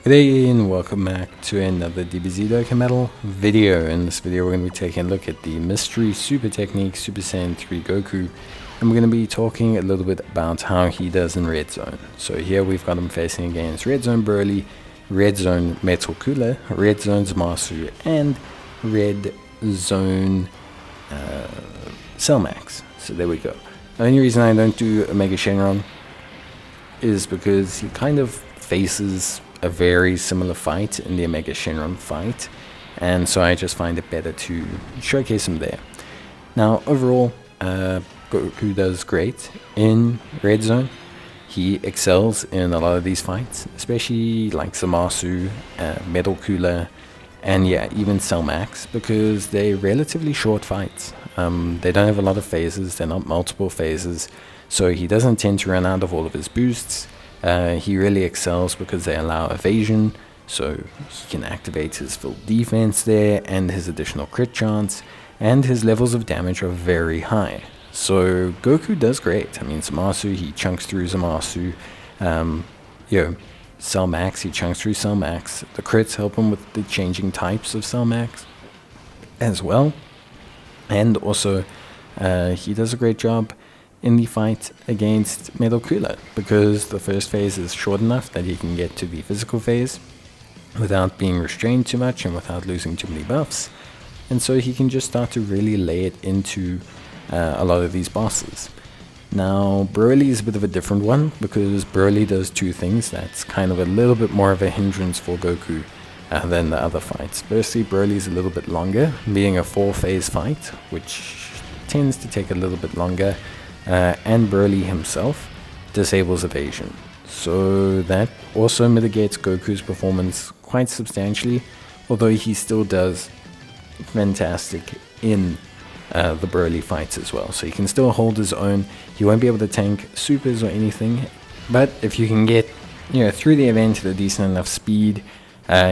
Good day and welcome back to another DBZ Dokkan Metal video. In this video we're going to be taking a look at the mystery super technique Super Saiyan 3 Goku, and we're going to be talking a little bit about how he does in Red Zone. So here we've got him facing against Red Zone Broly, Red Zone Metal Cooler, Red Zone Zamasu, and Red Zone Cell Max. So there we go. The only reason I don't do Omega Shenron is because he kind of faces a very similar fight in the Omega Shenron fight, and so I just find it better to showcase him there. Now overall, Goku does great in Red Zone. He excels in a lot of these fights, especially like Zamasu, Metal Cooler, and yeah, even Cell Max, because they're relatively short fights. They don't have a lot of phases, they're not multiple phases, so he doesn't tend to run out of all of his boosts. He really excels because they allow evasion, so he can activate his full defense there and his additional crit chance, and his levels of damage are very high. So Goku does great. I mean, Zamasu, he chunks through Zamasu. Cell Max, he chunks through Cell Max. The crits help him with the changing types of Cell Max as well. And also, he does a great job in the fight against Metal Cooler, because the first phase is short enough that he can get to the physical phase without being restrained too much and without losing too many buffs, and so he can just start to really lay it into a lot of these bosses. Now Broly is a bit of a different one, because Broly does two things that's kind of a little bit more of a hindrance for Goku than the other fights. Firstly, Broly is a little bit longer, being a 4-phase fight, which tends to take a little bit longer. And Broly himself disables evasion, so that also mitigates Goku's performance quite substantially, although he still does fantastic in the Broly fights as well. So he can still hold his own. He won't be able to tank supers or anything, but if you can get through the event at a decent enough speed,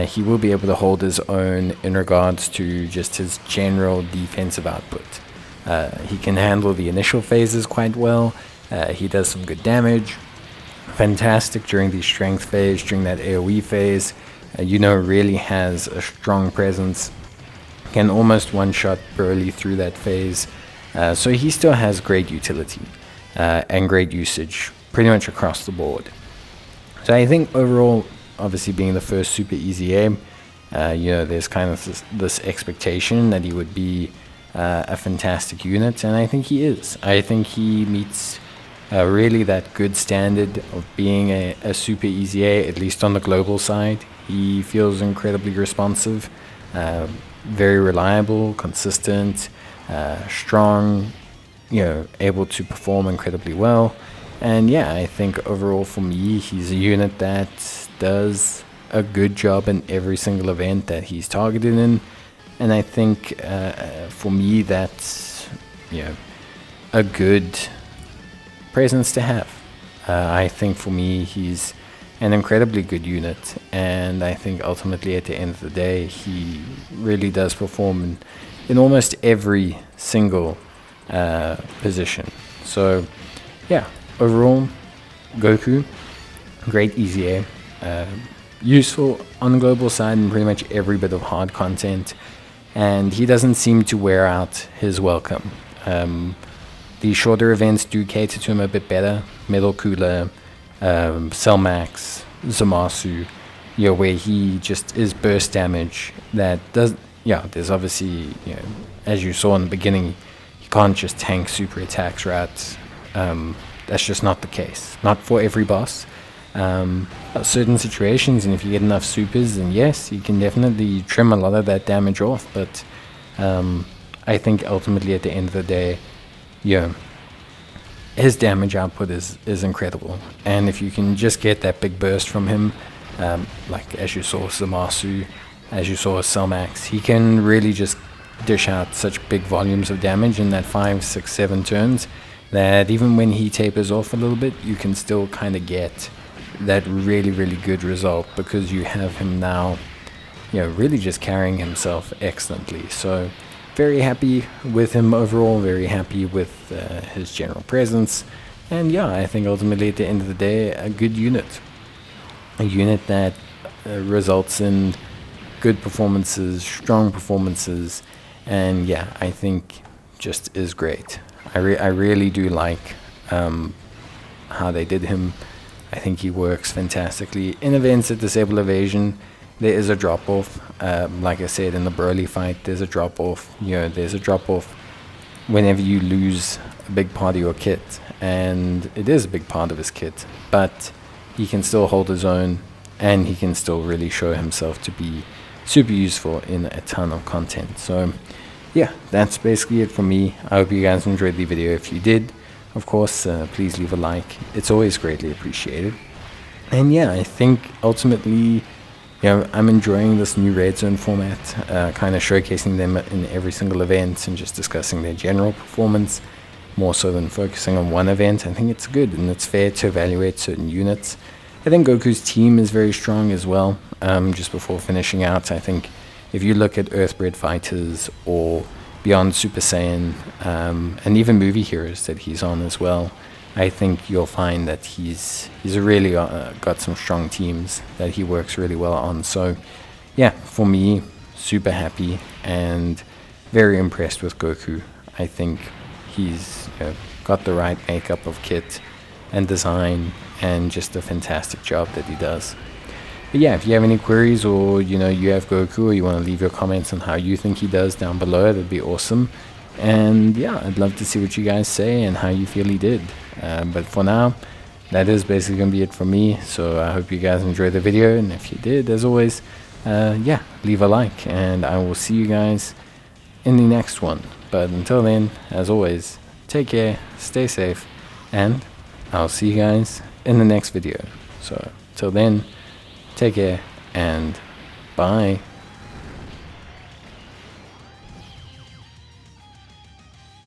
he will be able to hold his own in regards to just his general defensive output. He can handle the initial phases quite well. He does some good damage. Fantastic during the strength phase, during that AoE phase. Really has a strong presence. Can almost one-shot Broly through that phase. So he still has great utility and great usage pretty much across the board. So I think overall, obviously being the first super easy aim, there's kind of this expectation that he would be a fantastic unit, and I think he is. I think he meets really that good standard of being a super easy A, at least on the global side. He feels incredibly responsive, very reliable, consistent, strong, able to perform incredibly well. And yeah, I think overall for me, he's a unit that does a good job in every single event that he's targeted in. And I think for me, that's a good presence to have. I think for me, he's an incredibly good unit, and I think ultimately at the end of the day, he really does perform in almost every single position. So yeah, overall, Goku, great easy A, useful on the global side in pretty much every bit of hard content. And he doesn't seem to wear out his welcome. The shorter events do cater to him a bit better. Metal Cooler, Cell Max, Zamasu, where he just is burst damage. That does, there's obviously, as you saw in the beginning, you can't just tank super attacks, right? That's just not the case. Not for every boss. Certain situations, and if you get enough supers, then yes, you can definitely trim a lot of that damage off, but I think ultimately at the end of the day, his damage output is incredible, and if you can just get that big burst from him, like as you saw Zamasu, as you saw Cell Max, he can really just dish out such big volumes of damage in that 5, 6, 7 turns, that even when he tapers off a little bit, you can still kind of get that really, really good result, because you have him now, really just carrying himself excellently. So very happy with him overall, very happy with his general presence, and I think ultimately at the end of the day, a good unit. A unit that results in good performances, strong performances, and yeah, I think just is great. I really do like how they did him. I think he works fantastically. In events that disable evasion, there is a drop-off. Like I said, in the Broly fight, there's a drop-off. There's a drop-off whenever you lose a big part of your kit. And it is a big part of his kit. But he can still hold his own, and he can still really show himself to be super useful in a ton of content. So yeah, that's basically it from me. I hope you guys enjoyed the video. If you did, of course, please leave a like. It's always greatly appreciated. And yeah, I think ultimately, I'm enjoying this new Red Zone format, kind of showcasing them in every single event and just discussing their general performance, more so than focusing on one event. I think it's good and it's fair to evaluate certain units. I think Goku's team is very strong as well. Just before finishing out, I think if you look at Earthbred fighters or Beyond Super Saiyan, and even movie heroes that he's on as well, I think you'll find that he's really got some strong teams that he works really well on. So yeah, for me, super happy and very impressed with Goku. I think he's got the right makeup of kit and design and just a fantastic job that he does. But yeah, if you have any queries or you have Goku or you want to leave your comments on how you think he does down below, that'd be awesome. And yeah, I'd love to see what you guys say and how you feel he did. But for now, that is basically going to be it from me. So I hope you guys enjoyed the video, and if you did, as always, yeah, leave a like, and I will see you guys in the next one. But until then, as always, take care, stay safe, and I'll see you guys in the next video. So till then, take care and bye.